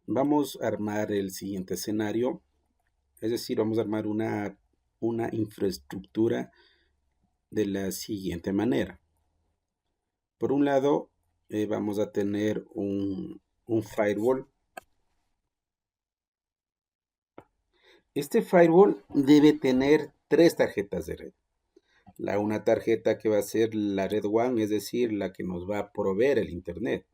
Vamos a armar el siguiente escenario, es decir, vamos a armar una infraestructura de la siguiente manera. Por un lado, vamos a tener un firewall. Este firewall debe tener tres tarjetas de red. Una tarjeta que va a ser la red WAN, es decir, la que nos va a proveer el Internet.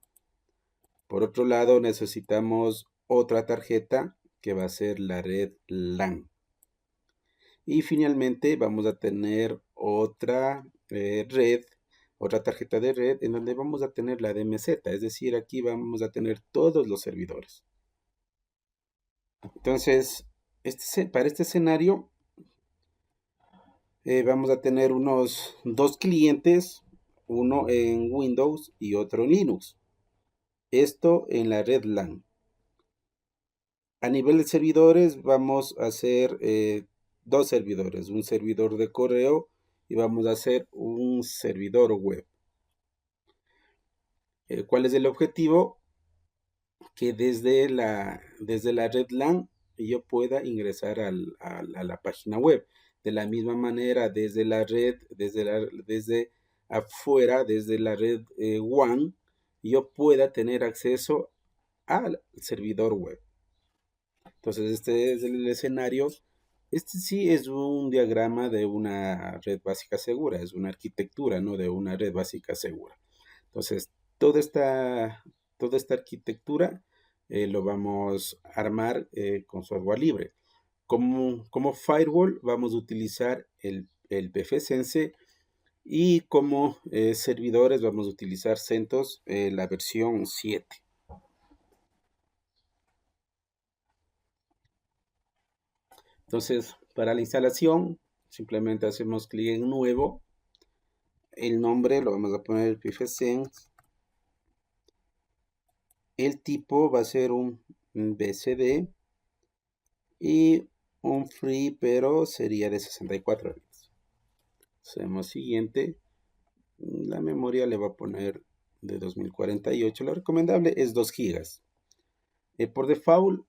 Por otro lado, necesitamos otra tarjeta que va a ser la red LAN. Y finalmente vamos a tener otra otra tarjeta de red en donde vamos a tener la DMZ, es decir, aquí vamos a tener todos los servidores. Entonces, para este escenario vamos a tener unos dos clientes, uno en Windows y otro en Linux. Esto en la red LAN. A nivel de servidores vamos a hacer dos servidores, un servidor de correo y vamos a hacer un servidor web. ¿Cuál es el objetivo? Que desde la red LAN yo pueda ingresar a la página web. De la misma manera, desde la red, desde afuera, desde la red WAN, yo pueda tener acceso al servidor web. Entonces, este es el escenario. Este sí es un diagrama de una red básica segura, es una arquitectura, ¿no? De una red básica segura. Entonces, toda esta, toda esta arquitectura lo vamos a armar con software libre. Como firewall vamos a utilizar el pfSense y como servidores vamos a utilizar CentOS la versión 7. Entonces, para la instalación, simplemente hacemos clic en nuevo. El nombre lo vamos a poner pfSense. El tipo va a ser un BCD y un free, pero sería de 64 bits. Hacemos siguiente. La memoria le va a poner de 2048. Lo recomendable es 2 gigas. Por default,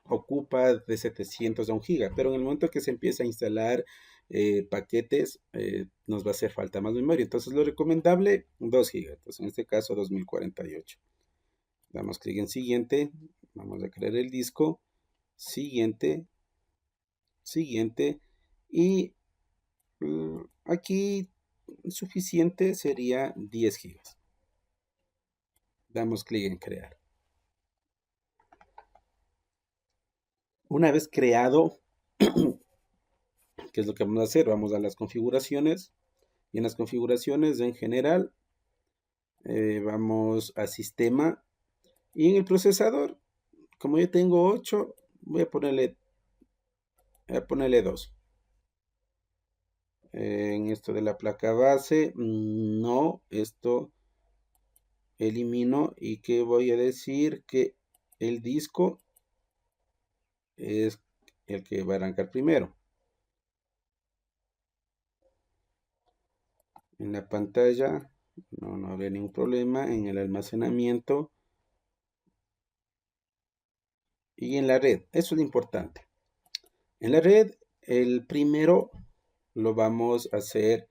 ocupa de 700 a 1 giga, pero en el momento que se empieza a instalar paquetes, nos va a hacer falta más memoria. Entonces, lo recomendable, 2 gigas. Entonces, en este caso, 2048. Damos clic en siguiente. Vamos a crear el disco. Siguiente. Siguiente. Y aquí suficiente sería 10 gigas. Damos clic en crear. Una vez creado, ¿qué es lo que vamos a hacer? Vamos a las configuraciones y en las configuraciones en general vamos a sistema y en el procesador, como yo tengo 8, voy a ponerle 2. En esto de la placa base, no, esto elimino y que voy a decir que el disco es el que va a arrancar primero. En la pantalla no habrá ningún problema. En el almacenamiento y en la red, eso es lo importante. En la red, el primero lo vamos a hacer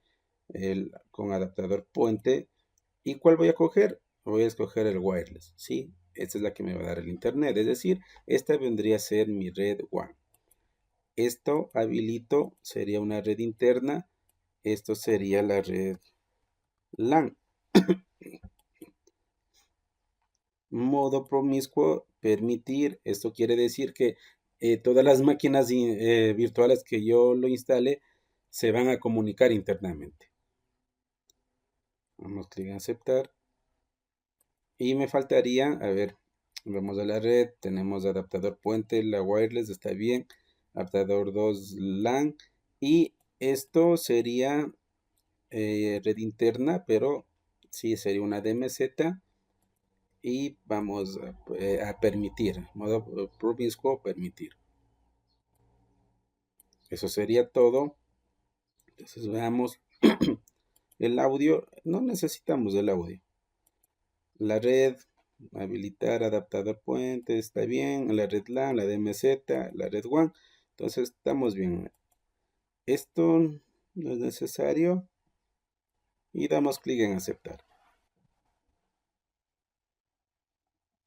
con adaptador puente. ¿Y cuál voy a coger? Voy a escoger el wireless, ¿sí? Esta es la que me va a dar el internet, es decir, esta vendría a ser mi red WAN. Esto habilito, sería una red interna, esto sería la red LAN. Modo promiscuo, permitir, esto quiere decir que todas las máquinas virtuales que yo lo instale se van a comunicar internamente. Vamos a clic en aceptar. Y me faltaría, a ver, vamos a la red, tenemos adaptador puente, la wireless está bien, adaptador 2 LAN y esto sería red interna, pero sí sería una DMZ y vamos a permitir, modo promiscuo permitir. Eso sería todo. Entonces veamos el audio, no necesitamos el audio. La red habilitar adaptador puente, está bien, la red LAN, la DMZ, la red WAN, entonces estamos bien. Esto no es necesario y damos clic en aceptar.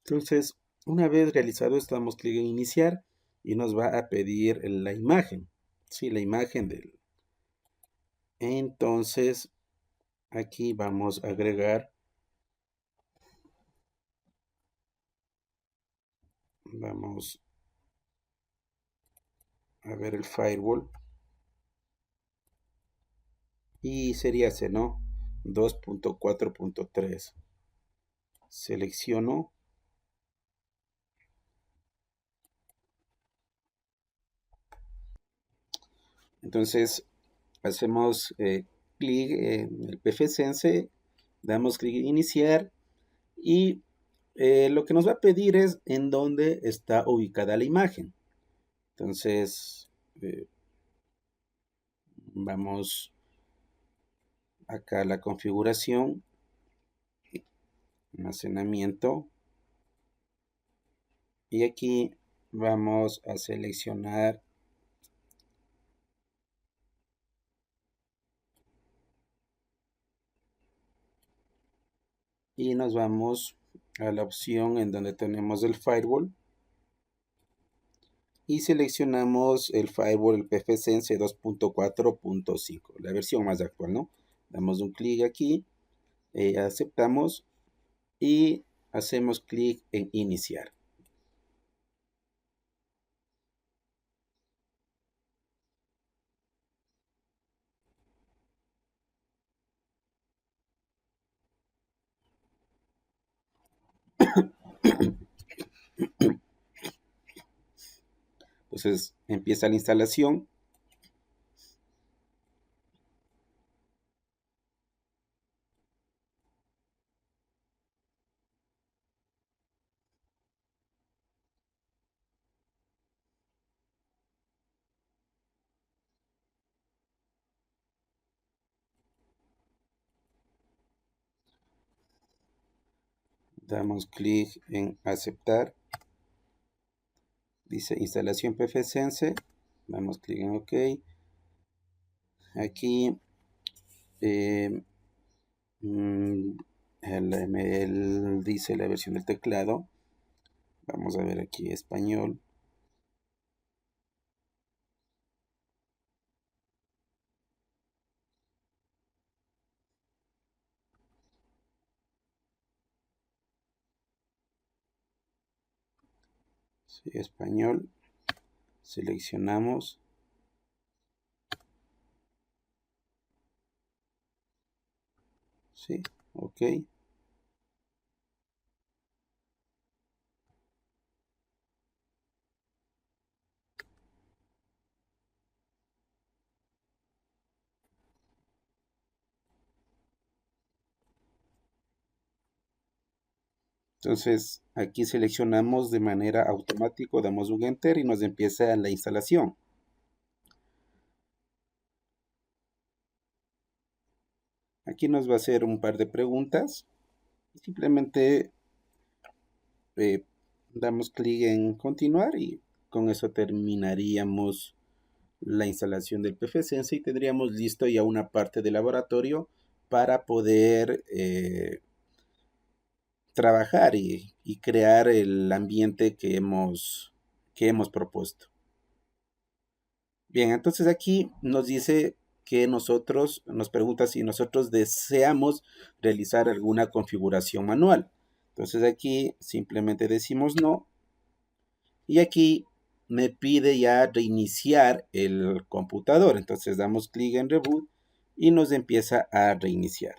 Entonces, una vez realizado esto, damos clic en iniciar y nos va a pedir la imagen, sí, la imagen del. Entonces, aquí vamos a agregar, vamos a ver el firewall y sería ese, ¿no? 2.4.3. Selecciono. Entonces hacemos clic en el PFSense, damos clic en iniciar y lo que nos va a pedir es en dónde está ubicada la imagen. Entonces vamos acá a la configuración, almacenamiento, y aquí vamos a seleccionar y nos vamos a la opción en donde tenemos el firewall y seleccionamos el firewall, el PFSense 2.4.5, la versión más actual, ¿no? Damos un clic aquí, aceptamos y hacemos clic en iniciar. Entonces empieza la instalación. Damos clic en aceptar. Dice instalación PFSense. Damos clic en OK. Aquí mm, dice la versión del teclado. Vamos a ver aquí español. Sí, español. Seleccionamos. Sí, OK. Entonces aquí seleccionamos de manera automática, damos un enter y nos empieza la instalación. Aquí nos va a hacer un par de preguntas. Simplemente damos clic en continuar y con eso terminaríamos la instalación del PFSense y tendríamos listo ya una parte de laboratorio para poder trabajar y crear el ambiente que hemos propuesto. Bien, entonces aquí nos dice que nos pregunta si nosotros deseamos realizar alguna configuración manual. Entonces aquí simplemente decimos no. Y aquí me pide ya reiniciar el computador. Entonces damos clic en reboot y nos empieza a reiniciar.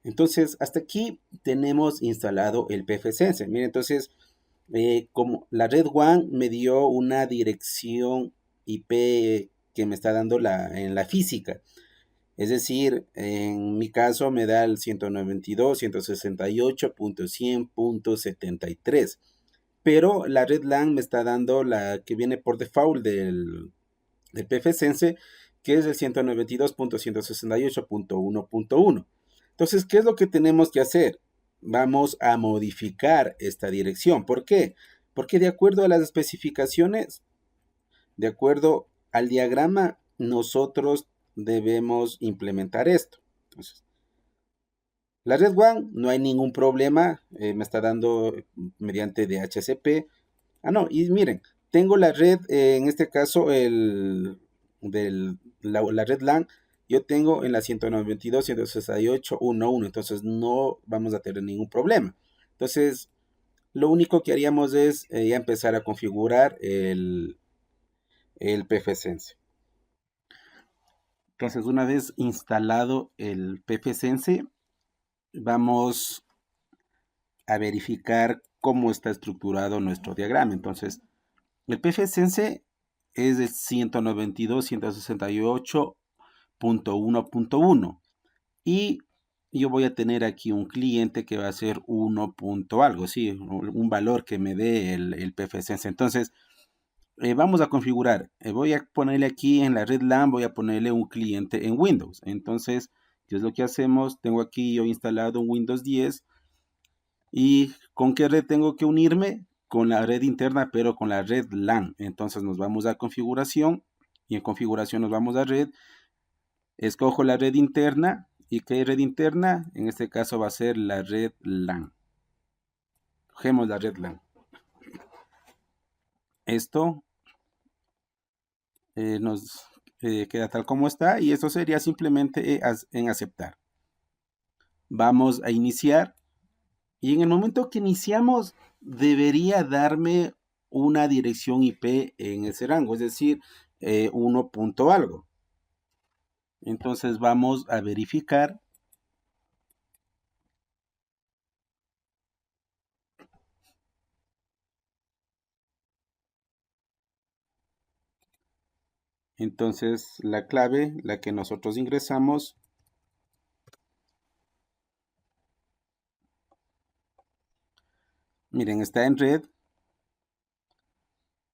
Entonces, hasta aquí tenemos instalado el PFSense. Miren, entonces, como la red WAN me dio una dirección IP que me está dando en la física. Es decir, en mi caso me da el 192.168.100.73. pero la red LAN me está dando la que viene por default del PFSense, que es el 192.168.1.1. Entonces, ¿qué es lo que tenemos que hacer? Vamos a modificar esta dirección. ¿Por qué? Porque de acuerdo a las especificaciones, de acuerdo al diagrama, nosotros debemos implementar esto. Entonces, la red WAN no hay ningún problema, me está dando mediante DHCP. Ah, no, y miren, tengo la red, en este caso, la red LAN, yo tengo en la 192.168.1.1, entonces no vamos a tener ningún problema. Entonces, lo único que haríamos es ya empezar a configurar el pfSense. Entonces, una vez instalado el pfSense, vamos a verificar cómo está estructurado nuestro diagrama. Entonces, el pfSense es de 192.168.1.1 y yo voy a tener aquí un cliente que va a ser 1. Algo, sí, un valor que me dé el pfSense. Entonces, vamos a configurar. Voy a ponerle aquí en la red LAN, voy a ponerle un cliente en Windows. Entonces, ¿qué es lo que hacemos? Tengo aquí yo instalado un Windows 10. ¿Y con qué red tengo que unirme? Con la red interna, pero con la red LAN. Entonces nos vamos a configuración y en configuración nos vamos a red. Escojo la red interna. ¿Y qué red interna? En este caso va a ser la red LAN. Cogemos la red LAN. Esto nos queda tal como está y esto sería simplemente en aceptar. Vamos a iniciar y en el momento que iniciamos debería darme una dirección IP en ese rango, es decir, 1 punto algo. Entonces vamos a verificar. Entonces la clave, la que nosotros ingresamos, miren, está en red.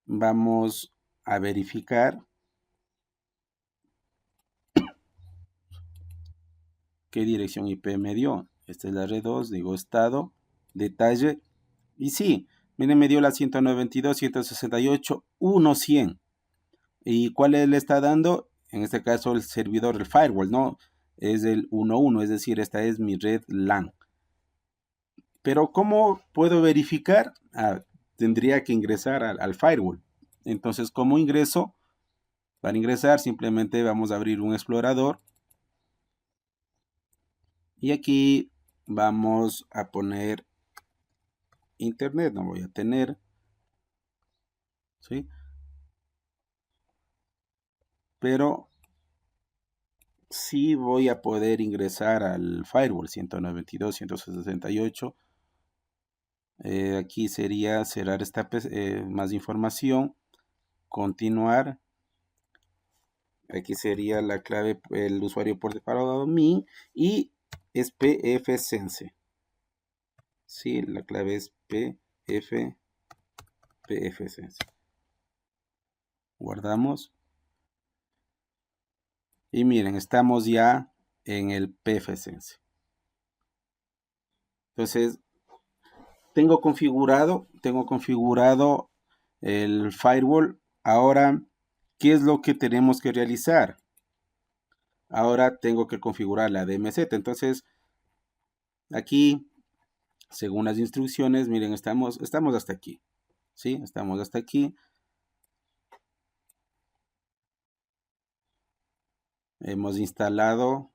Vamos a verificar qué dirección IP me dio. Esta es la red 2, digo estado, detalle. Y sí, miren, me dio la 192.168.1.100. ¿Y cuál le está dando? En este caso el servidor, el firewall, ¿no? Es el 1.1, es decir, esta es mi red LAN. Pero ¿cómo puedo verificar? Tendría que ingresar al firewall. Entonces, ¿cómo ingreso? Para ingresar simplemente vamos a abrir un explorador. Y aquí vamos a poner internet, no voy a tener, ¿sí? Pero sí voy a poder ingresar al firewall 192.168. Aquí sería cerrar esta más información, continuar. Aquí sería la clave, el usuario por separado min y es pfSense. Sí, la clave es pfSense. Guardamos. Y miren, estamos ya en el pfSense. Entonces, tengo configurado el firewall. Ahora, ¿qué es lo que tenemos que realizar? Ahora tengo que configurar la DMZ. Entonces, aquí, según las instrucciones, miren, estamos hasta aquí. ¿Sí? Estamos hasta aquí. Hemos instalado.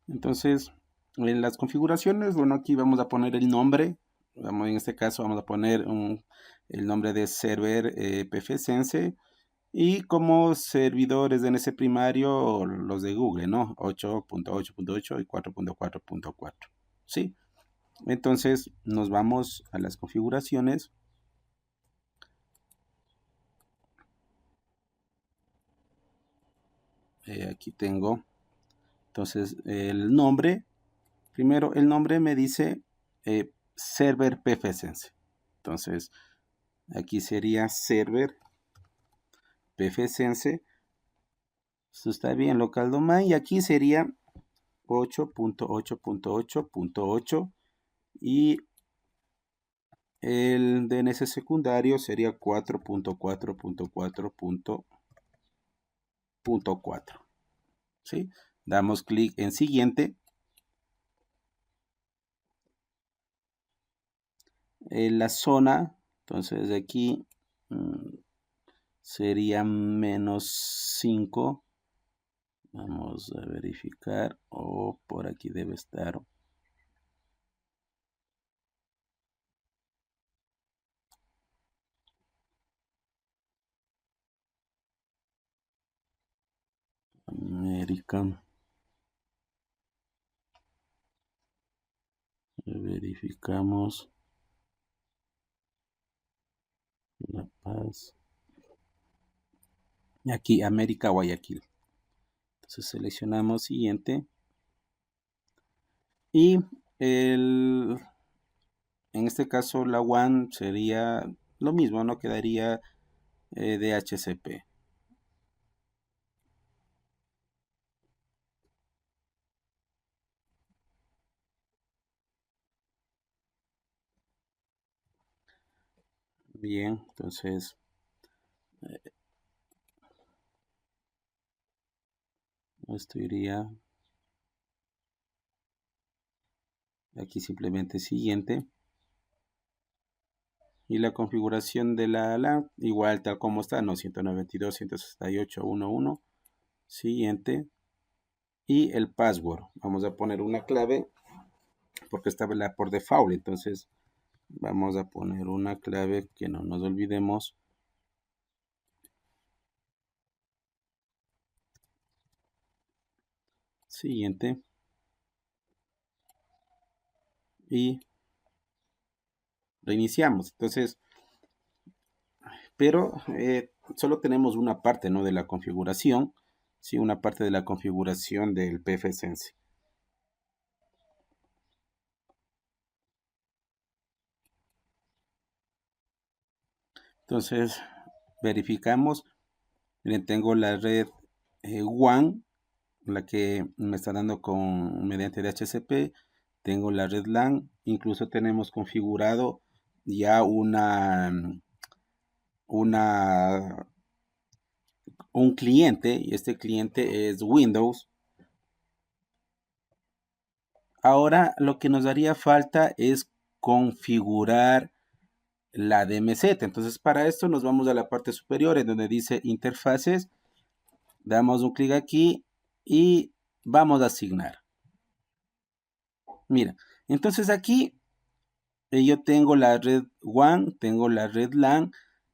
Entonces, en las configuraciones, bueno, aquí vamos a poner el nombre. En este caso vamos a poner el nombre de server pfSense. Y como servidores de ese primario, los de Google, ¿no? 8.8.8 y 4.4.4. ¿Sí? Entonces nos vamos a las configuraciones. aquí tengo, entonces el nombre, primero el nombre me dice server pfSense. Entonces aquí sería server pfSense. Esto está bien, local domain, y aquí sería 8.8.8.8 y el DNS secundario sería 4.4.4.4. ¿Sí? Damos clic en siguiente. En la zona, entonces aquí sería -5. Vamos a verificar. Por aquí debe estar. América. Verificamos. La Paz. Y aquí, América, Guayaquil. Entonces seleccionamos siguiente. Y en este caso la WAN sería lo mismo, ¿no? Quedaría DHCP. Bien, entonces esto iría aquí simplemente siguiente. Y la configuración de la LAN, igual tal como está, no, 192.168.1.1. Siguiente. Y el password. Vamos a poner una clave porque está por default. Entonces vamos a poner una clave que no nos olvidemos. Siguiente. Y reiniciamos. Entonces, pero solo tenemos una parte, ¿no? De la configuración. Sí, una parte de la configuración del pfSense. Entonces, verificamos. Miren, tengo la red WAN, la que me está dando mediante DHCP. Tengo la red LAN. Incluso tenemos configurado ya un cliente, y este cliente es Windows. Ahora lo que nos haría falta es configurar la DMZ. Entonces para esto nos vamos a la parte superior en donde dice interfaces. Damos un clic aquí y vamos a asignar. Mira, entonces aquí yo tengo la red WAN, tengo la red LAN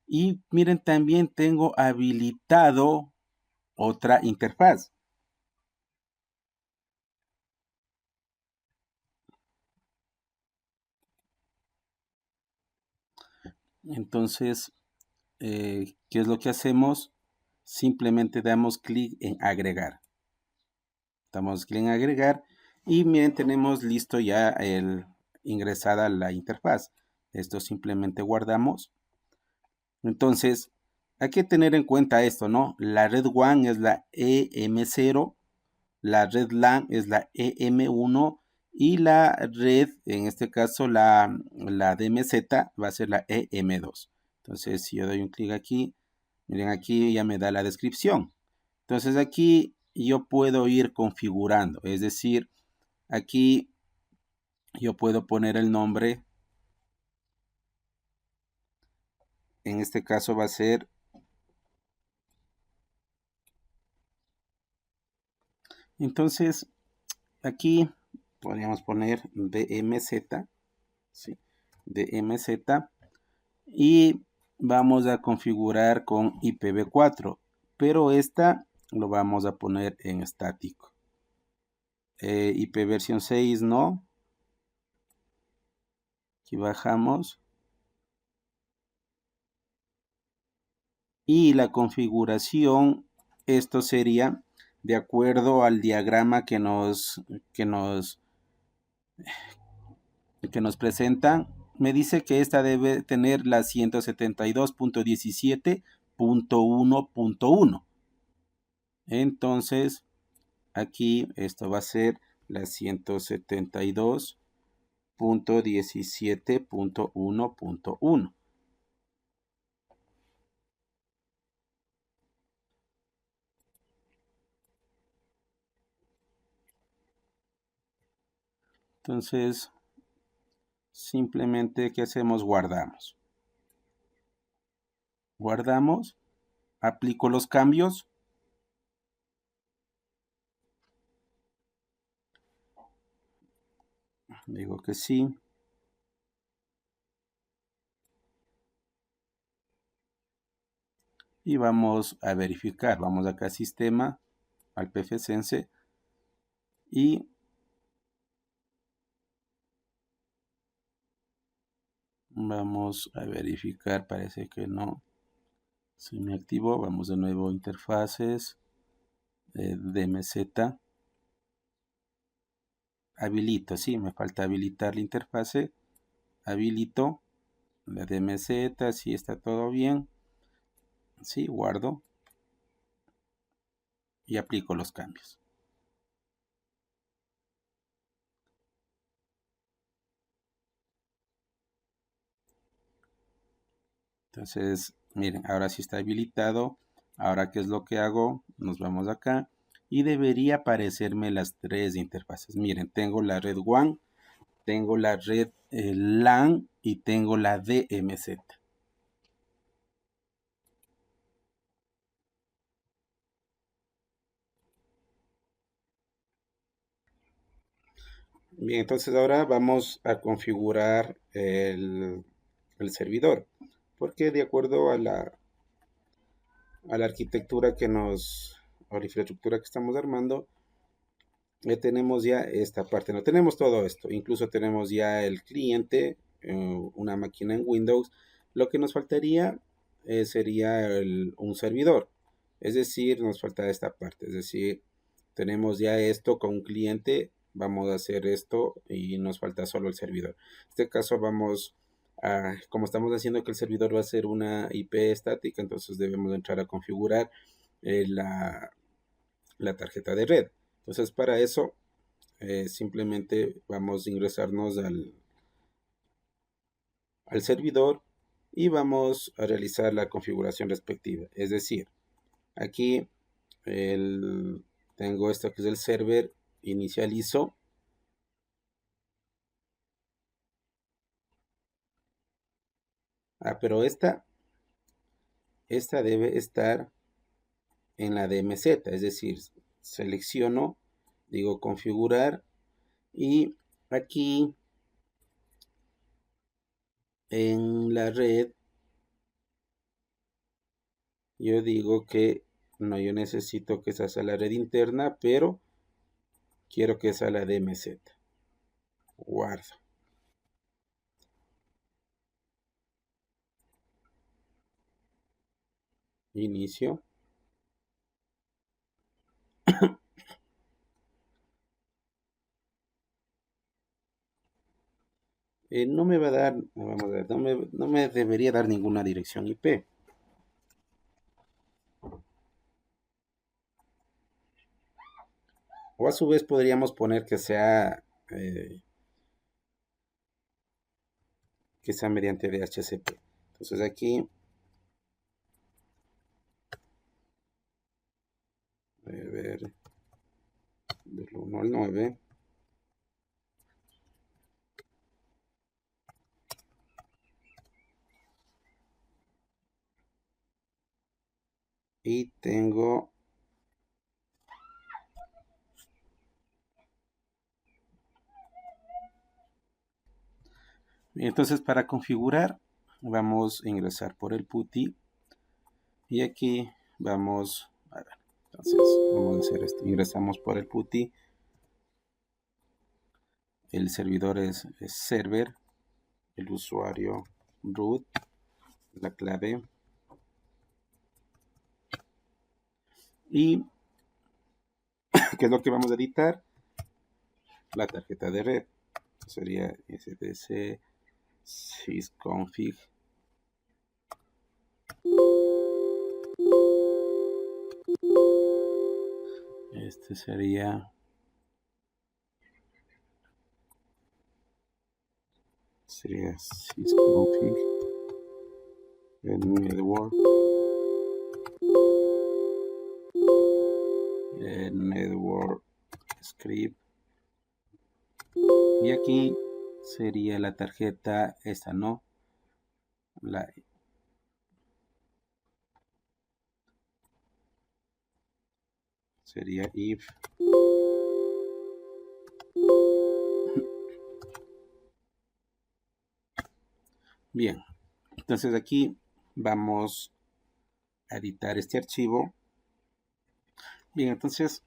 y miren, también tengo habilitado otra interfaz. Entonces, ¿qué es lo que hacemos? Simplemente damos clic en agregar. Damos clic en agregar y miren, tenemos listo ya ingresada la interfaz. Esto simplemente guardamos. Entonces, hay que tener en cuenta esto, ¿no? La red WAN es la EM0, la red LAN es la EM1 y la red, en este caso la DMZ, va a ser la EM2. Entonces, si yo doy un clic aquí, miren, aquí ya me da la descripción. Entonces, aquí yo puedo ir configurando, es decir, aquí yo puedo poner el nombre. En este caso va a ser, entonces, aquí podríamos poner DMZ, ¿sí? DMZ, y vamos a configurar con IPv4, pero esta lo vamos a poner en estático. IP versión 6 no. Aquí bajamos. Y la configuración, esto sería de acuerdo al diagrama que nos presentan, me dice que esta debe tener la 172.17.1.1. Entonces, aquí esto va a ser la 172.17.1.1. Entonces, simplemente, ¿qué hacemos? Guardamos. Guardamos, aplico los cambios. Digo que sí. Y vamos a verificar. Vamos acá a sistema, al PFSense y vamos a verificar. Parece que no se me activó. Vamos de nuevo a interfaces, DMZ. Habilito, sí, me falta habilitar la interfase. Habilito la DMZ, sí está todo bien. Sí, guardo y aplico los cambios. Entonces, miren, ahora sí está habilitado. Ahora, ¿qué es lo que hago? Nos vamos acá y debería aparecerme las tres interfaces. Miren, tengo la red WAN, tengo la red LAN y tengo la DMZ. Bien, entonces ahora vamos a configurar el servidor, porque de acuerdo a la arquitectura o la infraestructura que estamos armando, tenemos ya esta parte, no tenemos todo esto, incluso tenemos ya el cliente, una máquina en Windows. Lo que nos faltaría sería un servidor, es decir, nos falta esta parte, es decir, tenemos ya esto con un cliente, vamos a hacer esto y nos falta solo el servidor. En este caso como estamos haciendo que el servidor va a ser una IP estática, entonces debemos entrar a configurar la tarjeta de red. Entonces para eso simplemente vamos a ingresarnos al servidor y vamos a realizar la configuración respectiva. Es decir, aquí tengo esto que es el server, inicializo. Pero esta debe estar en la DMZ, es decir, selecciono, digo configurar y aquí en la red yo digo que no, yo necesito que esa sea la red interna, pero quiero que sea la DMZ. Guardo. Inicio. No me va a dar, vamos a ver, no me debería dar ninguna dirección IP. O a su vez podríamos poner que sea mediante DHCP. Entonces aquí, a ver, del 1 al 9. Y tengo entonces para configurar vamos a ingresar por el PuTTY y aquí vamos a ver, entonces vamos a hacer esto, ingresamos por el PuTTY, el servidor es server, el usuario root, la clave y ¿Qué es lo que vamos a editar? La tarjeta de red. Sería SDC sysconfig. Este sería sysconfig network script, y aquí sería la tarjeta esta, ¿no? Sería if bien. Entonces aquí vamos a editar este archivo. Bien, entonces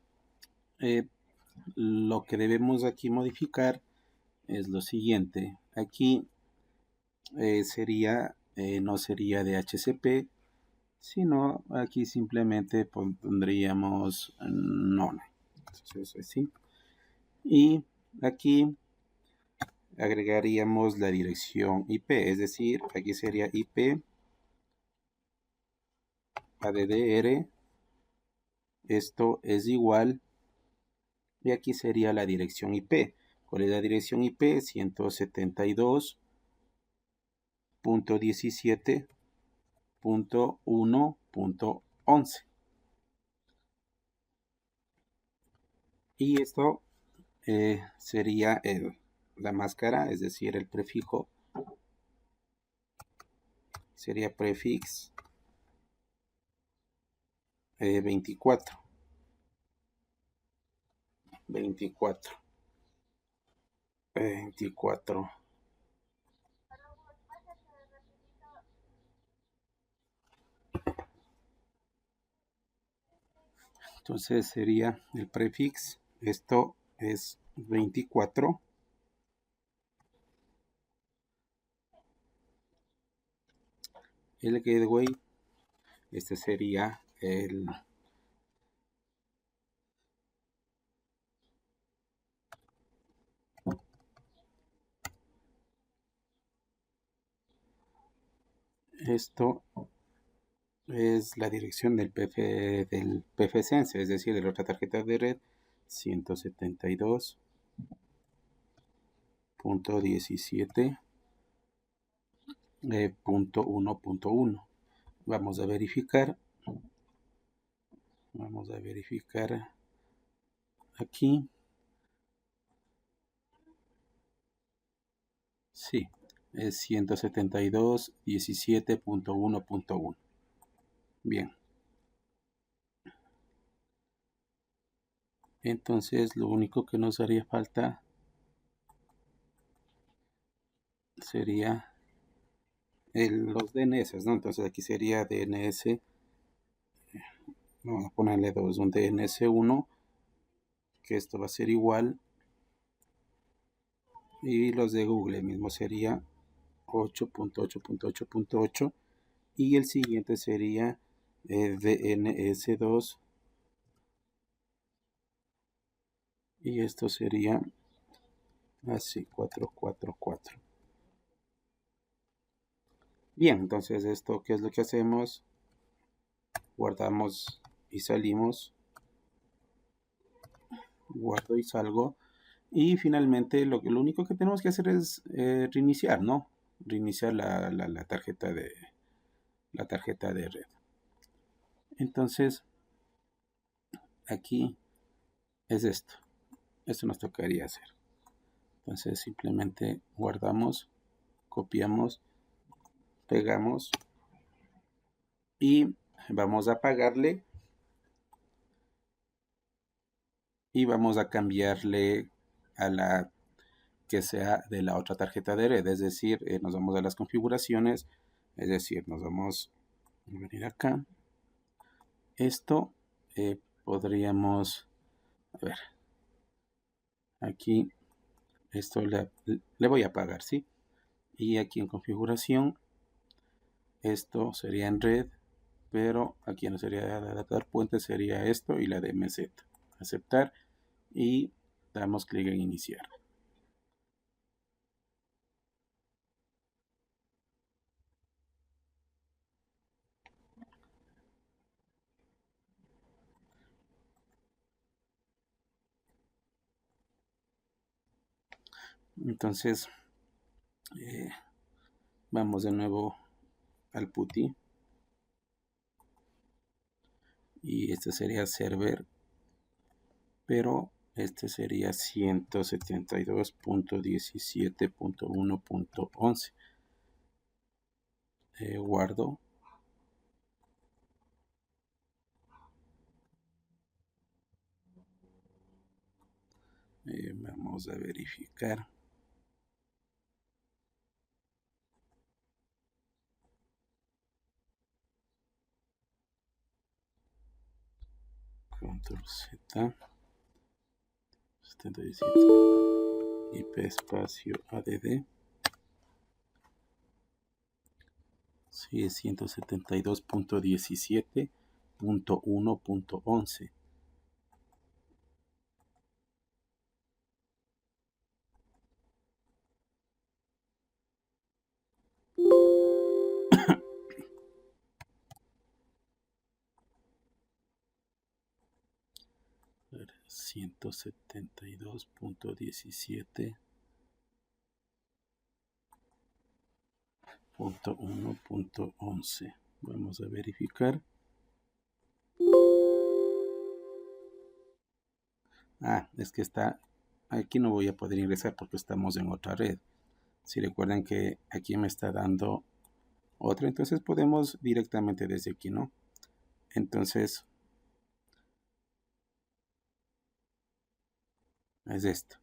lo que debemos aquí modificar es lo siguiente. Aquí no sería de HCP, sino aquí simplemente pondríamos none. Entonces así. Y aquí agregaríamos la dirección IP, es decir, aquí sería IP addr, esto es igual, y aquí sería la dirección IP. ¿Cuál es la dirección IP? 172.17.1.11. Y esto sería la máscara, es decir, el prefijo. Sería prefix 24. Entonces sería el prefix, esto es 24. El gateway, este sería esto es la dirección del PFSense, es decir, de la otra tarjeta de red, 172.17.1.1. Vamos a verificar aquí. Sí, es 172.17.1.1. Bien. Entonces lo único que nos haría falta sería los DNS, ¿no? Entonces aquí sería DNS, vamos a ponerle un DNS1, que esto va a ser igual, y los de Google mismo sería 8.8.8.8, y el siguiente sería DNS2, y esto sería así 444. Bien, entonces esto, ¿qué es lo que hacemos? Guardamos y salimos, guardo y salgo, y finalmente lo único que tenemos que hacer es reiniciar, ¿no? Reiniciar la tarjeta de red. Entonces aquí es esto nos tocaría hacer. Entonces simplemente guardamos, copiamos, pegamos y vamos a apagarle y vamos a cambiarle a la que sea de la otra tarjeta de red, es decir, nos vamos a las configuraciones, es decir, nos vamos a venir acá. Esto podríamos, a ver, aquí esto le voy a apagar, ¿sí? Y aquí en configuración, esto sería en red, pero aquí no sería de adaptar puente, sería esto y la de MZ. aceptar y damos clic en iniciar. Entonces vamos de nuevo al PuTTY y este sería server, pero este sería 172.17.1.11. Guardo. Vamos a verificar. Control Z. 77. IP espacio ADD. Sí, 172.17.1.11. Ciento setenta y dos punto 17.1.11. Vamos a verificar. Es que está aquí, no voy a poder ingresar porque estamos en otra red. Si recuerdan que aquí me está dando otra, entonces podemos directamente desde aquí, ¿no? Entonces es esto,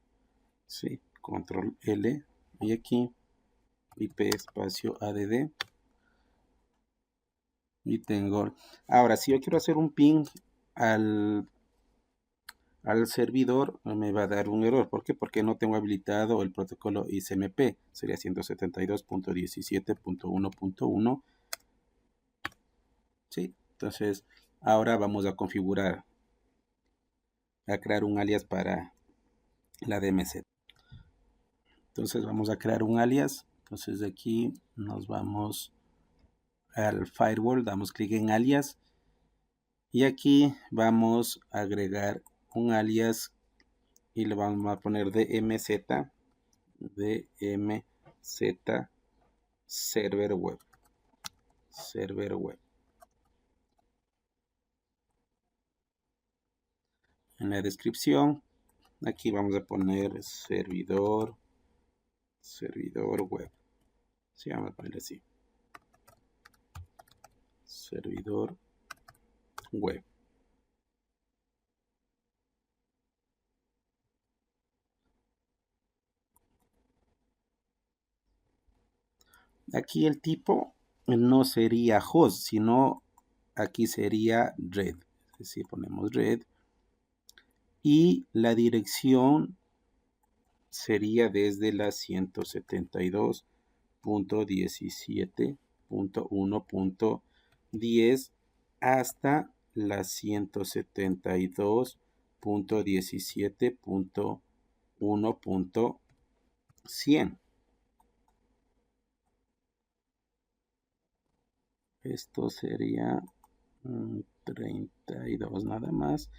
sí, control L y aquí IP espacio ADD y tengo. Ahora, si yo quiero hacer un ping al servidor, me va a dar un error. ¿Por qué? Porque no tengo habilitado el protocolo ICMP. Sería 172.17.1.1. ¿Sí? Entonces, ahora vamos a configurar, a crear un alias para la DMZ. Entonces, vamos a crear un alias. Entonces, de aquí nos vamos al firewall, damos clic en alias. Y aquí vamos a agregar un alias y le vamos a poner DMZ server web. En la descripción, aquí vamos a poner servidor web. Sí, vamos a poner así. Servidor web. Aquí el tipo no sería host, sino aquí sería red. Es decir, ponemos red. Y la dirección sería desde la 172.17.1.10 hasta la 172.17.1.100. Esto sería 32 nada más.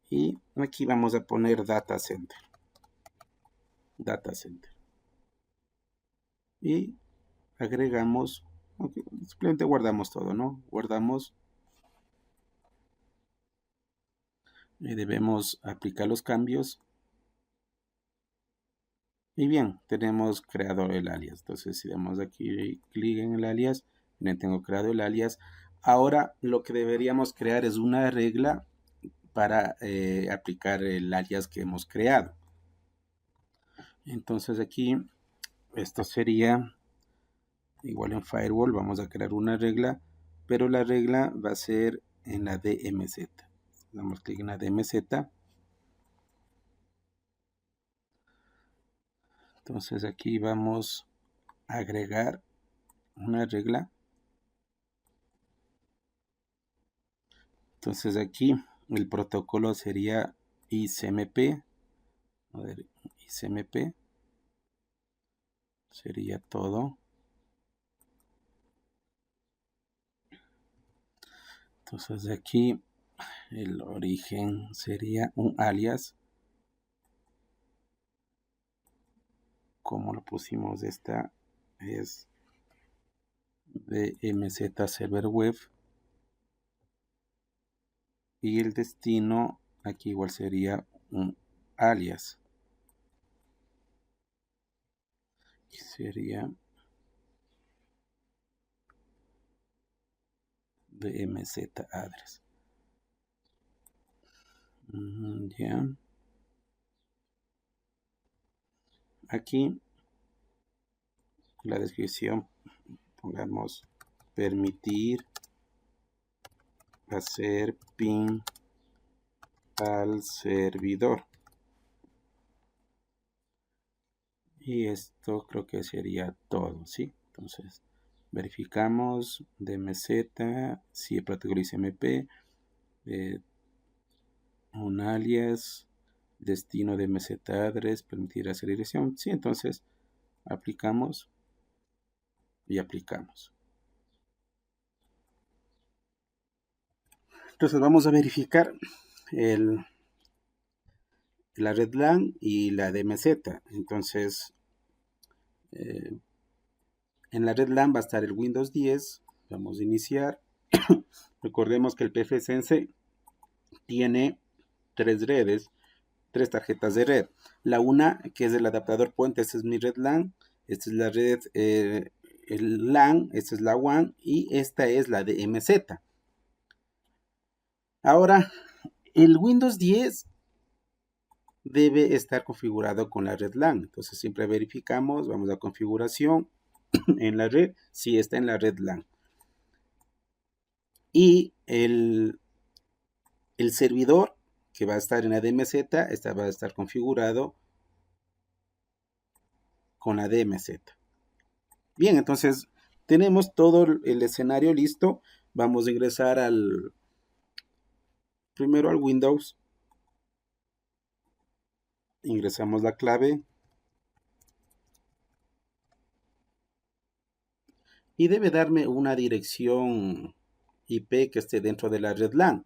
Y aquí vamos a poner data center. Y agregamos, okay, simplemente guardamos todo, ¿no? Guardamos. Y debemos aplicar los cambios. Y bien, tenemos creado el alias. Entonces, si damos aquí clic en el alias, ya tengo creado el alias. Ahora lo que deberíamos crear es una regla para aplicar el alias que hemos creado. Entonces aquí, esto sería igual en firewall, vamos a crear una regla, pero la regla va a ser en la DMZ. Damos clic en la DMZ. Entonces aquí vamos a agregar una regla. Entonces aquí El protocolo sería ICMP. A ver, ICMP sería todo. Entonces de aquí el origen sería un alias. Como lo pusimos, esta es DMZ Server Web. Y el destino aquí igual sería un alias. Y sería DMZ address. Ya. Aquí la descripción pongamos permitir hacer ping al servidor. Y esto creo que sería todo, ¿sí? Entonces verificamos DMZ, si el protocolo ICMP, un alias, destino de DMZ address, permitir hacer dirección. Sí, entonces aplicamos y aplicamos. Entonces vamos a verificar la red LAN y la DMZ. Entonces en la red LAN va a estar el Windows 10. Vamos a iniciar. Recordemos que el pfSense tiene 3 redes, 3 tarjetas de red. La una, que es el adaptador puente, esta es mi red LAN. Esta es la red el LAN, esta es la WAN y esta es la DMZ. Ahora, el Windows 10 debe estar configurado con la red LAN. Entonces siempre verificamos, vamos a configuración en la red, si está en la red LAN. Y el servidor que va a estar en la DMZ, va a estar configurado con la DMZ. Bien, entonces tenemos todo el escenario listo. Vamos a ingresar primero al Windows. Ingresamos la clave. Y debe darme una dirección IP que esté dentro de la red LAN.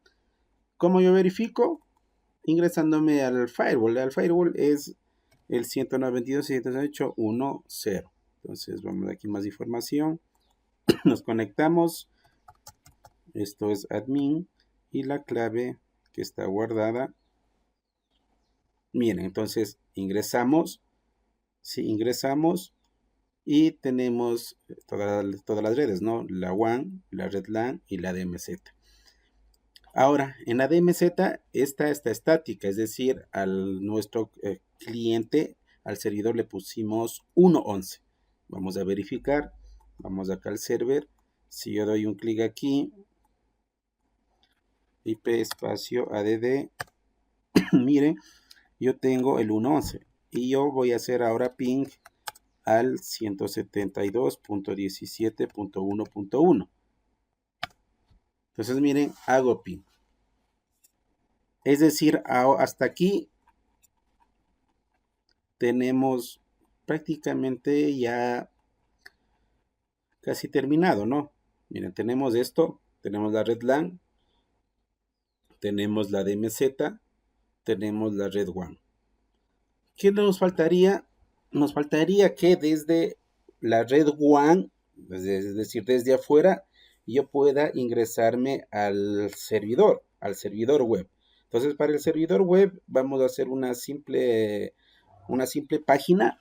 ¿Cómo yo verifico? Ingresándome al firewall. El firewall es el 192.168.1.0. Entonces vamos aquí más información. Nos conectamos. Esto es admin y la clave que está guardada. Miren, entonces ingresamos. Si ingresamos y tenemos todas las redes, ¿no? La WAN, la red LAN y la DMZ. Ahora, en la DMZ esta está estática, es decir, al nuestro cliente, al servidor le pusimos 1.11. Vamos a verificar, vamos acá al server. Si yo doy un clic aquí, IP espacio ADD, miren, yo tengo el 1.11 y yo voy a hacer ahora ping al 172.17.1.1. Entonces miren, hago ping. Es decir, hasta aquí tenemos prácticamente ya casi terminado, ¿no? Miren, tenemos esto, tenemos la red LAN, tenemos la DMZ, tenemos la red WAN. ¿Qué nos faltaría? Nos faltaría que desde la red WAN, es decir, desde afuera, yo pueda ingresarme al servidor web. Entonces, para el servidor web vamos a hacer una simple página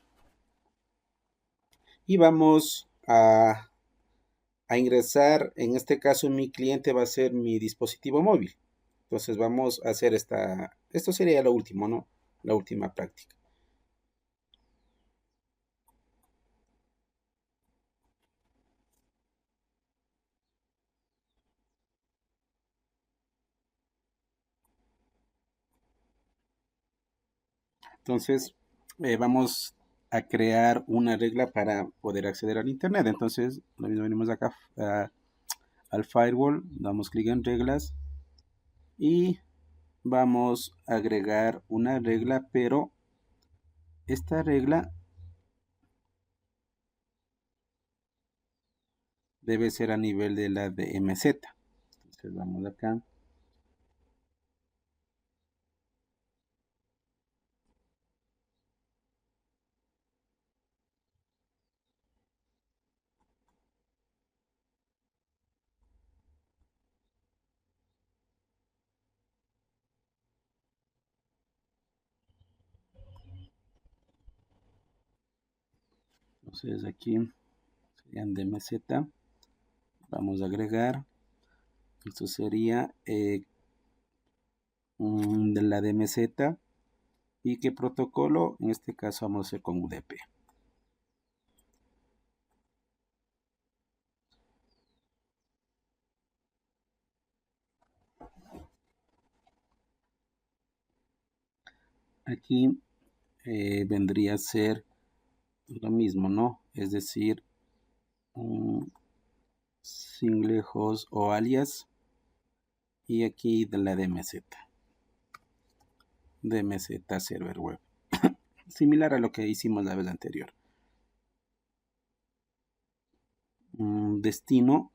y vamos a ingresar. En este caso mi cliente va a ser mi dispositivo móvil. Entonces vamos a hacer esto sería lo último, ¿no? La última práctica. Entonces vamos a crear una regla para poder acceder al internet. Entonces lo mismo, venimos acá al firewall, damos clic en reglas y vamos a agregar una regla, pero esta regla debe ser a nivel de la DMZ. Entonces vamos acá. Entonces aquí serían DMZ. Vamos a agregar. Esto sería de la DMZ. ¿Y qué protocolo? En este caso vamos a hacer con UDP. Aquí vendría a ser lo mismo, ¿no? Es decir, un single host o alias. Y aquí de la DMZ. DMZ server web. Similar a lo que hicimos la vez anterior. Destino.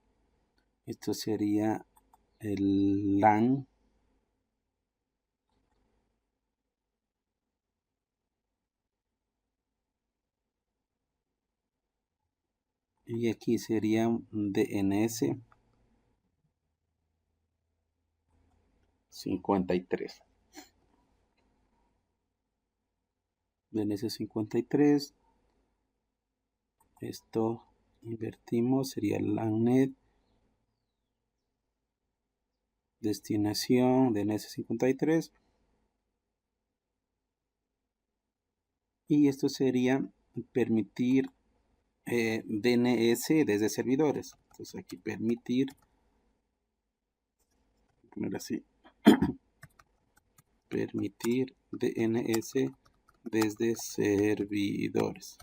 Esto sería el LAN. Y aquí sería un DNS 53. DNS 53. Esto invertimos, sería LANnet. Destinación DNS 53. Y esto sería permitir DNS desde servidores. Entonces aquí permitir, poner así, permitir DNS desde servidores.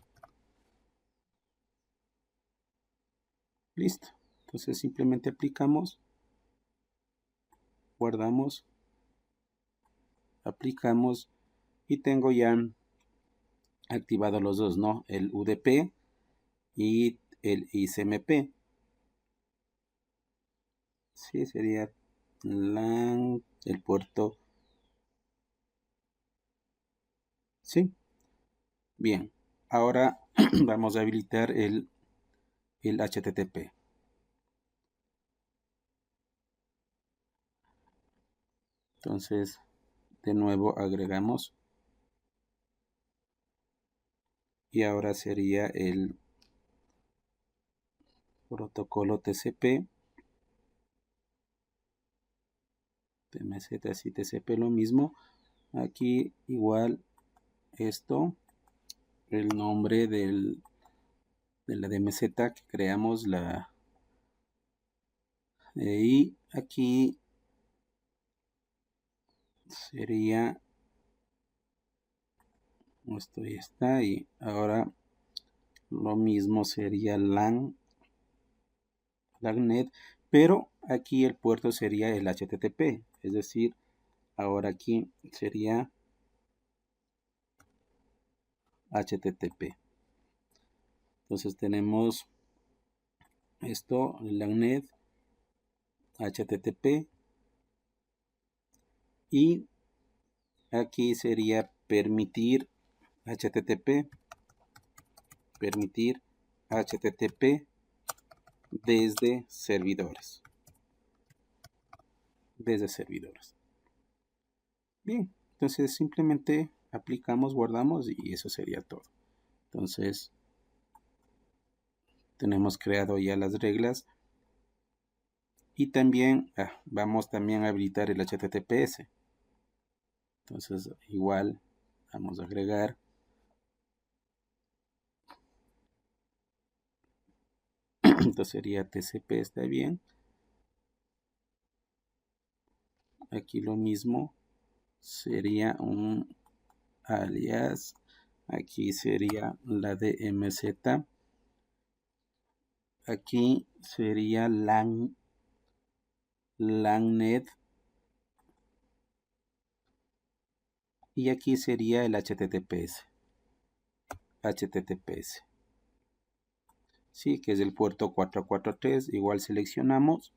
Listo. Entonces simplemente aplicamos, guardamos, aplicamos y tengo ya activado los dos, ¿no? El UDP y el ICMP. Sí, sería LAN, el puerto. Sí. Bien. Ahora vamos a habilitar el HTTP. Entonces, de nuevo agregamos. Y ahora sería el protocolo TCP. TMZ, así TCP lo mismo. Aquí igual esto, el nombre de la DMZ que creamos y aquí sería esto ya está, y ahora lo mismo sería LANnet, pero aquí el puerto sería el HTTP, es decir, ahora aquí sería HTTP. Entonces tenemos esto, LANnet, HTTP, y aquí sería permitir HTTP, permitir HTTP desde servidores. Desde servidores. Bien, entonces simplemente aplicamos, guardamos y eso sería todo. Entonces tenemos creado ya las reglas y también vamos también a habilitar el HTTPS. Entonces igual vamos a agregar entonces sería TCP, está bien. Aquí lo mismo sería un alias, aquí sería la DMZ, aquí sería LANnet y aquí sería el HTTPS. HTTPS. Sí, que es el puerto 443. Igual seleccionamos.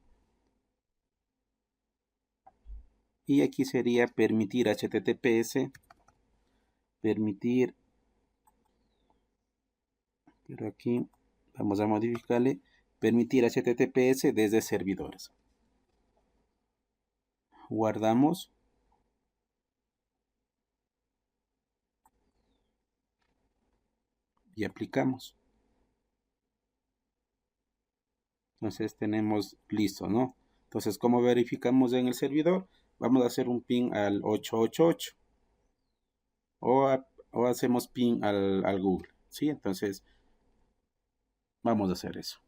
Y aquí sería permitir HTTPS. Permitir. Pero aquí vamos a modificarle. Permitir HTTPS desde servidores. Guardamos. Y aplicamos. Entonces tenemos listo, ¿no? Entonces, ¿cómo verificamos en el servidor? Vamos a hacer un ping al 888 o hacemos ping al Google, ¿sí? Entonces, vamos a hacer eso.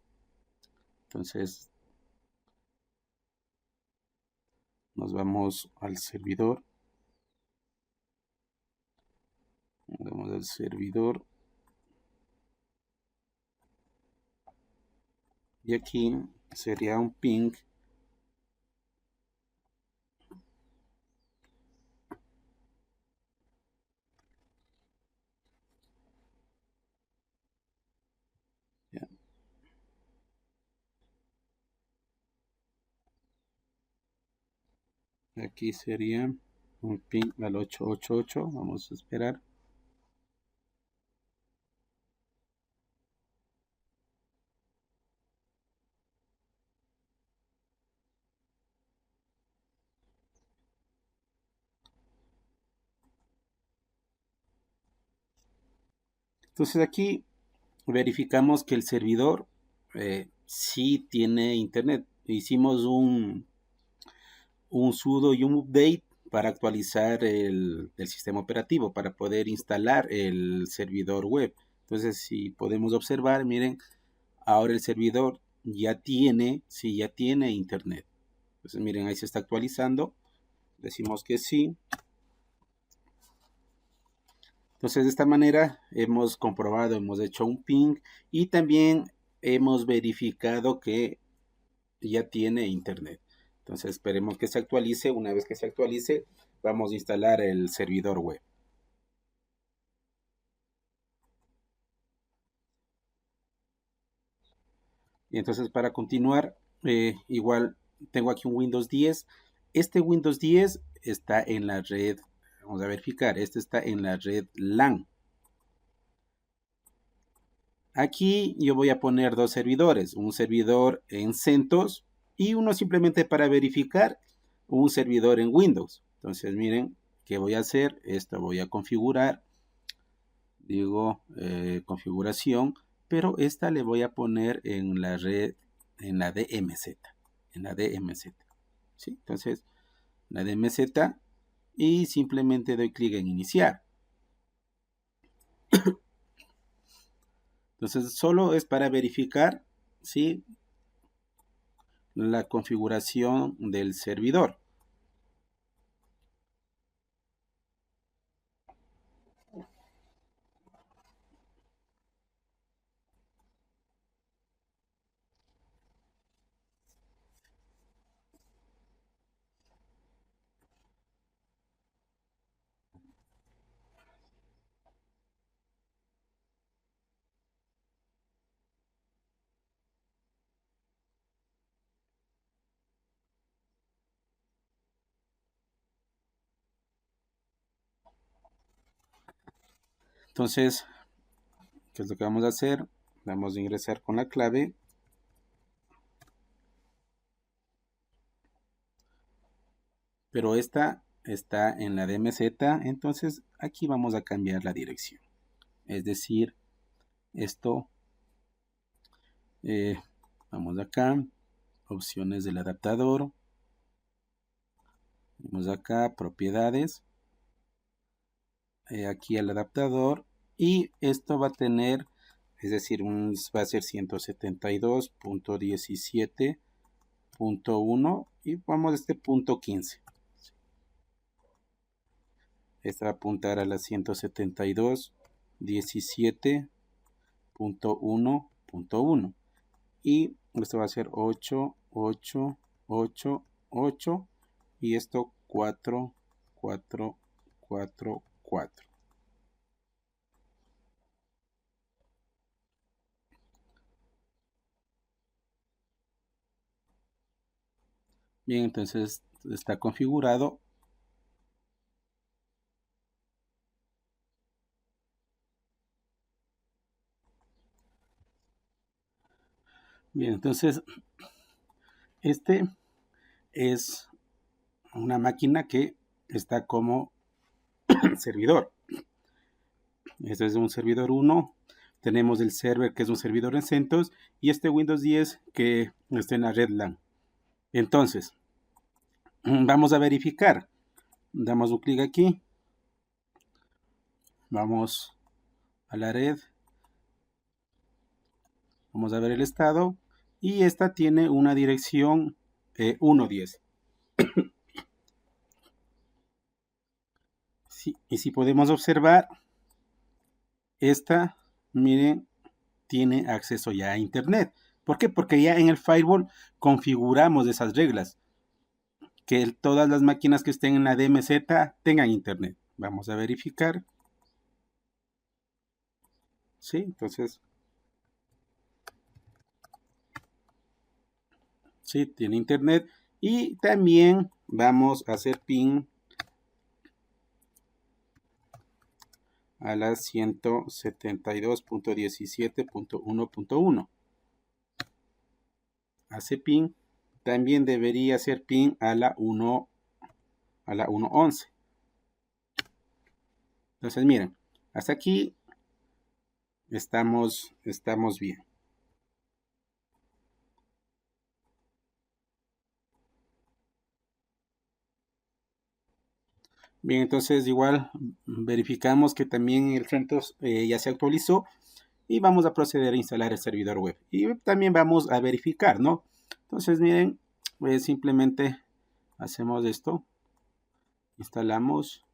Entonces, nos vamos al servidor. Vamos al servidor. Y aquí sería un ping. Ya. Aquí sería un ping al 888. Vamos a esperar. Entonces aquí verificamos que el servidor sí tiene internet. Hicimos un sudo y un update para actualizar el sistema operativo, para poder instalar el servidor web. Entonces, si podemos observar, miren, ahora el servidor ya tiene, sí, ya tiene internet. Entonces, miren, ahí se está actualizando. Decimos que sí. Entonces, de esta manera hemos comprobado, hemos hecho un ping y también hemos verificado que ya tiene internet. Entonces, esperemos que se actualice. Una vez que se actualice, vamos a instalar el servidor web. Y entonces, para continuar, igual tengo aquí un Windows 10. Este Windows 10 está en la red, vamos a verificar, este está en la red LAN. Aquí yo voy a poner dos servidores, un servidor en CentOS y uno simplemente para verificar un servidor en Windows. Entonces miren, ¿qué voy a hacer? Esto voy a configurar, digo configuración, pero esta le voy a poner en la red, en la DMZ, en la DMZ. ¿Sí? Entonces, la DMZ y simplemente doy clic en iniciar. Entonces, solo es para verificar, ¿sí?, la configuración del servidor. Entonces, ¿qué es lo que vamos a hacer? Vamos a ingresar con la clave. Pero esta está en la DMZ, entonces aquí vamos a cambiar la dirección. Es decir, esto, vamos acá, opciones del adaptador, vamos acá, propiedades, aquí el adaptador, y esto va a tener, es decir, va a ser 172.17.1 y vamos a este punto 15. Esta va a apuntar a la 172.17.1.1 y esto va a ser 8, 8, 8, 8 y esto 4, 4, 444. Bien, entonces está configurado. Bien, entonces este es una máquina que está como servidor. Este es un servidor 1. Tenemos el server que es un servidor en CentOS y este Windows 10 que está en la red LAN. Entonces, vamos a verificar. Damos un clic aquí. Vamos a la red. Vamos a ver el estado. Y esta tiene una dirección 1.10. Sí, y si podemos observar, esta, miren, tiene acceso ya a Internet. ¿Por qué? Porque ya en el firewall configuramos esas reglas. Que todas las máquinas que estén en la DMZ tengan Internet. Vamos a verificar. Sí, entonces, sí, tiene Internet. Y también vamos a hacer ping a la 172.17.1.1. Hace ping. También debería hacer ping a la 1.11. Entonces, miren, hasta aquí estamos bien. Bien, entonces igual verificamos que también el CentOS ya se actualizó y vamos a proceder a instalar el servidor web. Y también vamos a verificar, ¿no? Entonces, miren, simplemente hacemos esto. Instalamos.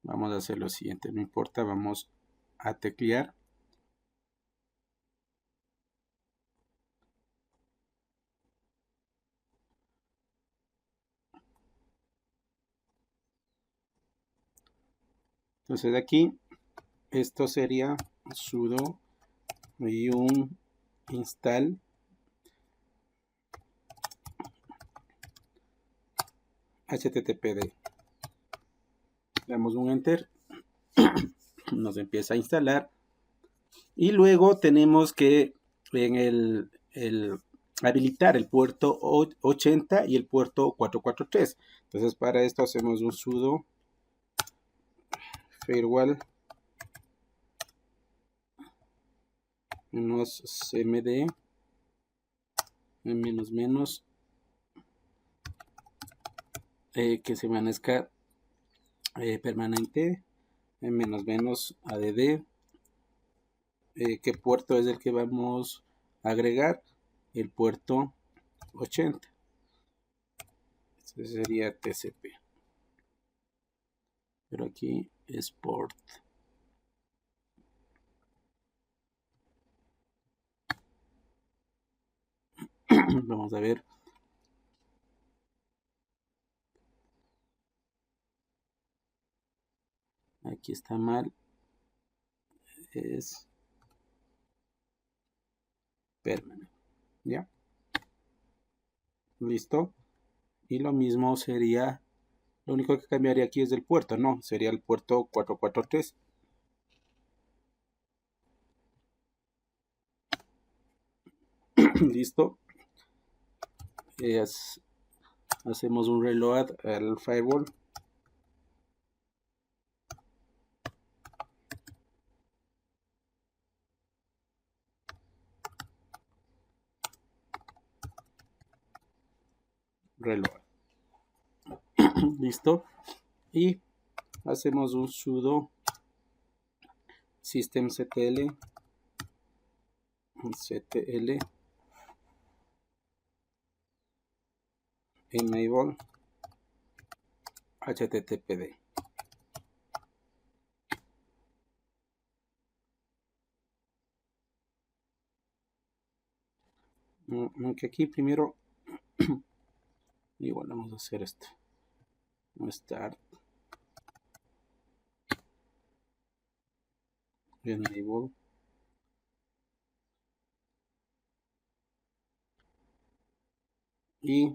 Vamos a hacer lo siguiente, no importa, vamos a teclear. Entonces aquí, esto sería sudo yum install httpd. Damos un enter, nos empieza a instalar y luego tenemos que en el habilitar el puerto 80 y el puerto 443. Entonces para esto hacemos un sudo firewall -cmd menos que se maneja permanente menos add. ¿Qué puerto es el que vamos a agregar? El puerto 80. Este sería TCP. Pero aquí es port. Vamos a ver. Aquí está mal. Es permanente. ¿Ya? Listo. Y lo mismo sería, lo único que cambiaría aquí es el puerto, ¿no? Sería el puerto 443. Listo. Hacemos un reload al firewall. Reload. Listo. Y hacemos un sudo systemctl enable httpd. Aunque aquí primero Igual vamos a hacer esto. Start. Enable. Y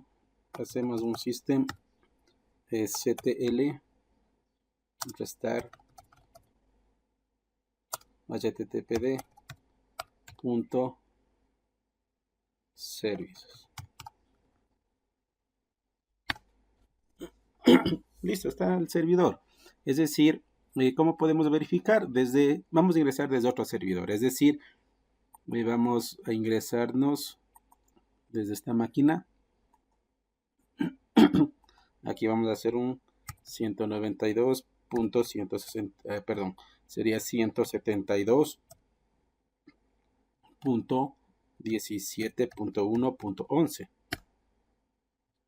hacemos un system ctl restart httpd punto services. Listo, está el servidor. Es decir, ¿cómo podemos verificar? Vamos a ingresar desde otro servidor. Es decir, vamos a ingresarnos desde esta máquina. Aquí vamos a hacer un 192.160, perdón, sería 172.17.1.11.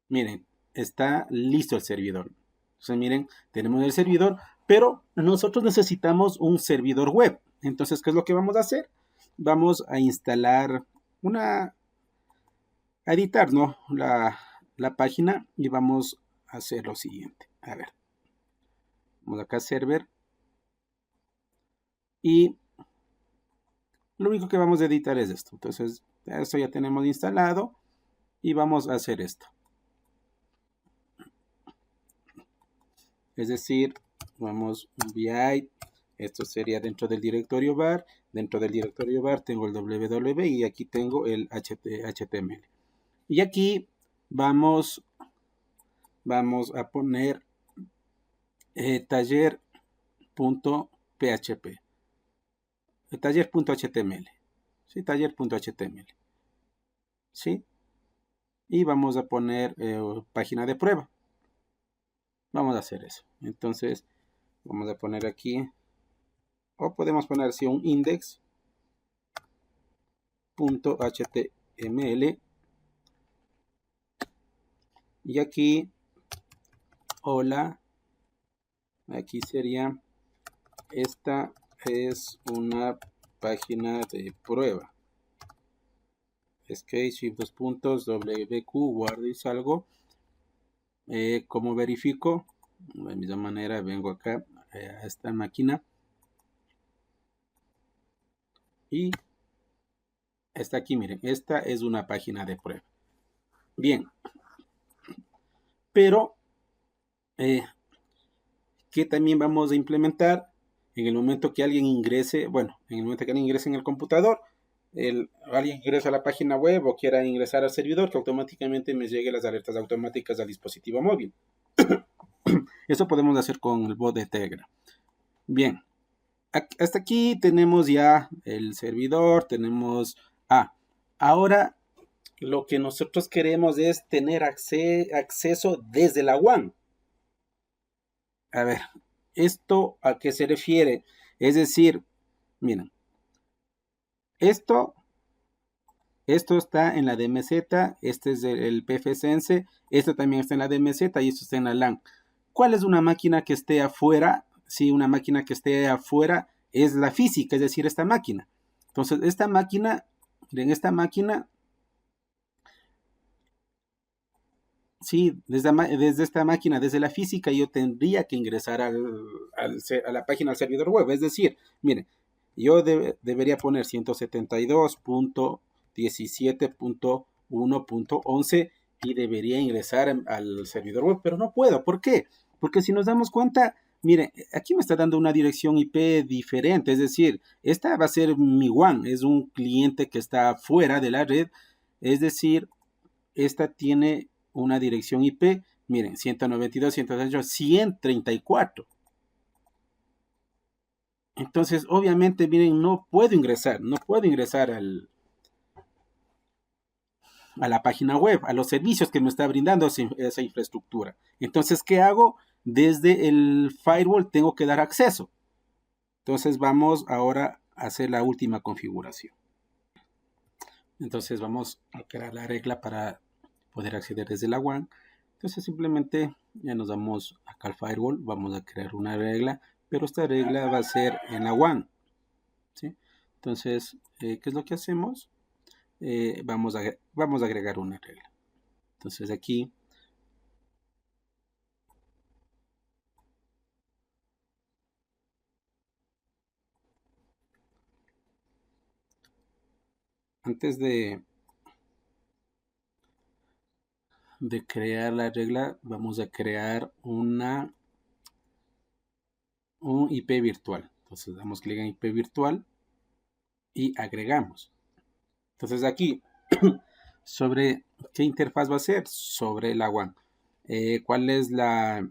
Miren, está listo el servidor. Entonces, miren, tenemos el servidor, pero nosotros necesitamos un servidor web. Entonces, ¿qué es lo que vamos a hacer? Vamos a instalar a editar, ¿no? la página y vamos a hacer lo siguiente. A ver, vamos acá a server y lo único que vamos a editar es esto. Entonces, esto ya tenemos instalado y vamos a hacer esto. Es decir, vamos VI, esto sería dentro del directorio var. Dentro del directorio var tengo el www y aquí tengo el HTML. Y aquí vamos a poner taller.php. Taller.html. ¿Sí? Taller.html. ¿Sí? Y vamos a poner página de prueba. Vamos a hacer eso. Entonces, vamos a poner aquí, o podemos poner así un index.html. Y aquí, hola, aquí sería, esta es una página de prueba. Escape, shift 2 puntos, WQ, guardo y salgo. ¿Cómo verifico? De la misma manera vengo acá a esta máquina y está aquí, miren, esta es una página de prueba. Bien, pero ¿qué también vamos a implementar? En el momento que alguien ingrese, bueno, en el momento que alguien ingrese en el computador, alguien ingresa a la página web o quiera ingresar al servidor, que automáticamente me llegue las alertas automáticas al dispositivo móvil. Eso podemos hacer con el bot de Telegram. Bien, hasta aquí tenemos ya el servidor, tenemos... ahora lo que nosotros queremos es tener acceso desde la WAN. A ver, ¿esto a qué se refiere? Es decir, miren, esto está en la DMZ, este es el PFSense, esto también está en la DMZ y esto está en la LAN. ¿Cuál es una máquina que esté afuera? Si una máquina que esté afuera es la física, es decir, esta máquina. Entonces, esta máquina, miren, esta máquina, sí, desde esta máquina, desde la física, yo tendría que ingresar a la página del servidor web. Es decir, miren, yo debería poner 172.17.1.11 y debería ingresar al servidor web, pero no puedo. ¿Por qué? Porque si nos damos cuenta, miren, aquí me está dando una dirección IP diferente, es decir, esta va a ser mi WAN, es un cliente que está fuera de la red, es decir, esta tiene una dirección IP, miren, 192.168.134. Entonces, obviamente, miren, no puedo ingresar a la página web, a los servicios que me está brindando esa infraestructura. Entonces, ¿qué hago? Desde el firewall tengo que dar acceso. Entonces, vamos ahora a hacer la última configuración. Entonces, vamos a crear la regla para poder acceder desde la WAN. Entonces, simplemente ya nos vamos acá al firewall, vamos a crear una regla, pero esta regla va a ser en la WAN. ¿Sí? Entonces, ¿qué es lo que hacemos? Vamos a agregar una regla. Entonces aquí antes de crear la regla, vamos a crear un IP virtual. Entonces damos clic en IP virtual y agregamos. Entonces aquí, sobre qué interfaz va a ser, sobre la WAN. ¿Cuál es la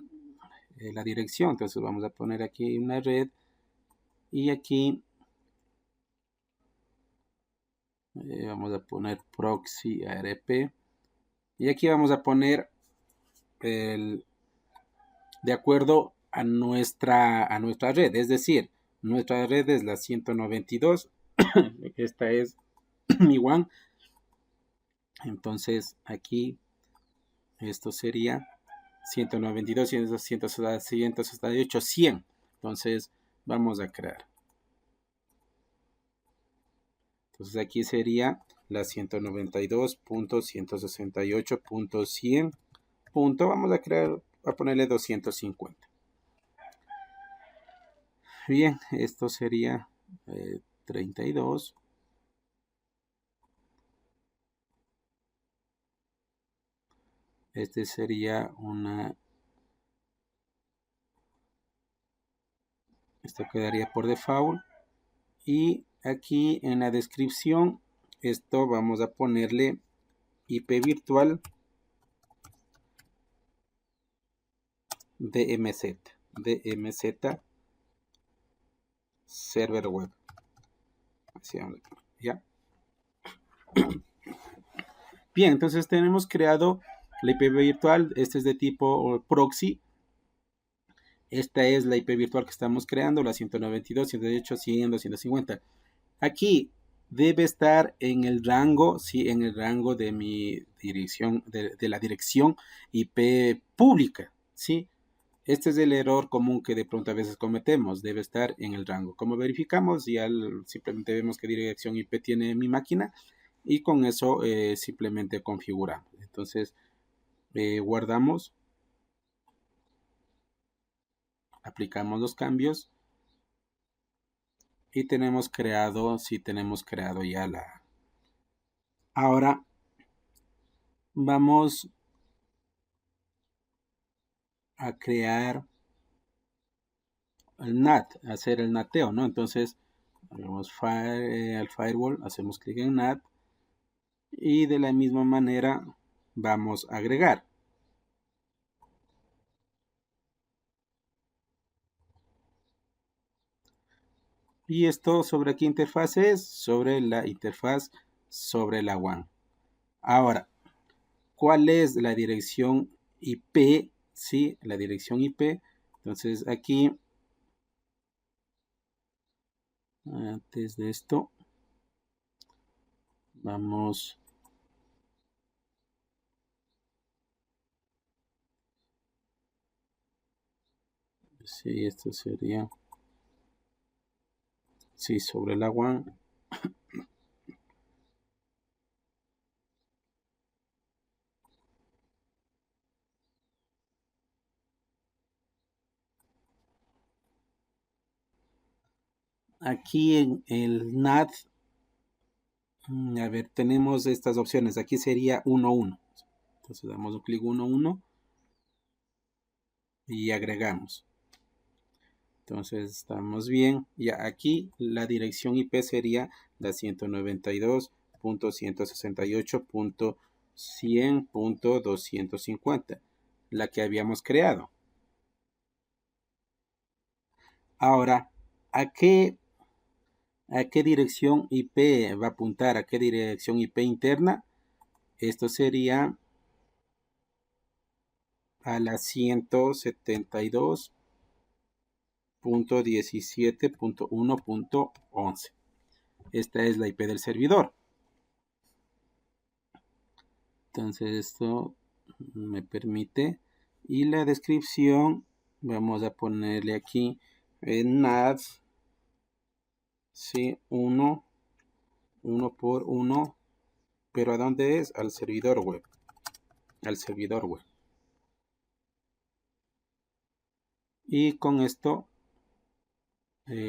dirección? Entonces vamos a poner aquí una red y aquí vamos a poner proxy ARP y aquí vamos a poner de acuerdo a nuestra red, es decir, nuestra red es la 192, esta es mi WAN, entonces aquí esto sería 192, 168, 100. Entonces vamos a crear. Entonces aquí sería la 192.168.100. Vamos a crear, a ponerle 250. Bien, esto sería 32. Este sería esto quedaría por default. Y aquí en la descripción, esto vamos a ponerle IP virtual DMZ server web. Así vamos a poner, ¿ya? Bien, entonces tenemos creado la IP virtual. Este es de tipo proxy. Esta es la IP virtual que estamos creando, la 192, 128, 100, 250. Aquí debe estar en el rango, sí, en el rango de mi dirección, de la dirección IP pública, ¿sí? Este es el error común que de pronto a veces cometemos, debe estar en el rango. Como verificamos, ya simplemente vemos qué dirección IP tiene mi máquina y con eso simplemente configuramos. Entonces, guardamos, aplicamos los cambios y tenemos creado, sí tenemos creado ya la... Ahora vamos a crear el NAT, hacer el nateo, ¿no? Entonces, vamos al firewall, hacemos clic en NAT y de la misma manera vamos a agregar. Y esto sobre qué interfaz es, sobre la interfaz sobre la WAN. Ahora, ¿cuál es la dirección IP? Sí, la dirección IP. Entonces aquí, antes de esto, vamos. Sí, esto sería. Sí, sobre la WAN. Aquí en el NAT, a ver, tenemos estas opciones. Aquí sería 1.1. Entonces damos un clic 1.1 y agregamos. Entonces estamos bien. Ya aquí la dirección IP sería la 192.168.100.250, la que habíamos creado. Ahora, ¿a qué dirección IP va a apuntar? ¿A qué dirección IP interna? Esto sería a la 172.17.1.11. Esta es la IP del servidor. Entonces esto me permite. Y la descripción, vamos a ponerle aquí en NAT, sí, 1 por 1, pero ¿a dónde es? Al servidor web. Al servidor web. Y con esto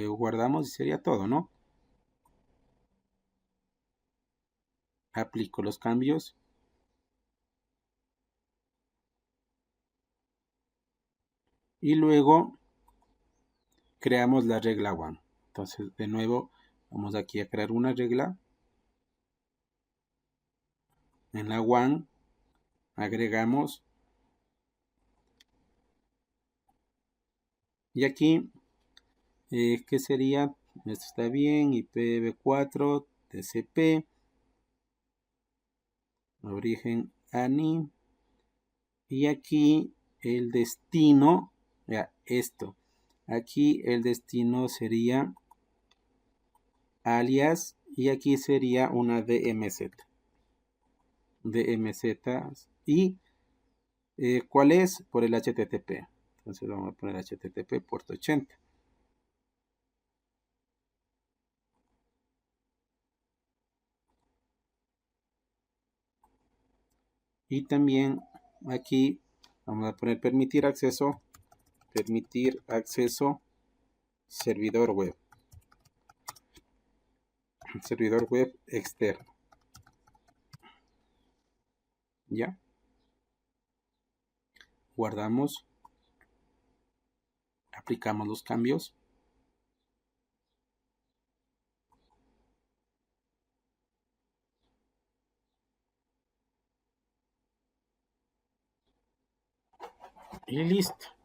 guardamos y sería todo, ¿no? aplico los cambios. Y luego creamos la regla one. Entonces, de nuevo, vamos aquí a crear una regla. En la one agregamos. Y aquí, ¿qué sería? Esto está bien, IPv4, TCP, origen ANI. Y aquí el destino, ya, esto. Aquí el destino sería alias y aquí sería una DMZ. Y ¿cuál es? Por el HTTP. Entonces vamos a poner HTTP puerto 80. Y también aquí vamos a poner permitir acceso servidor web externo. Ya. Guardamos. Aplicamos los cambios. Y listo.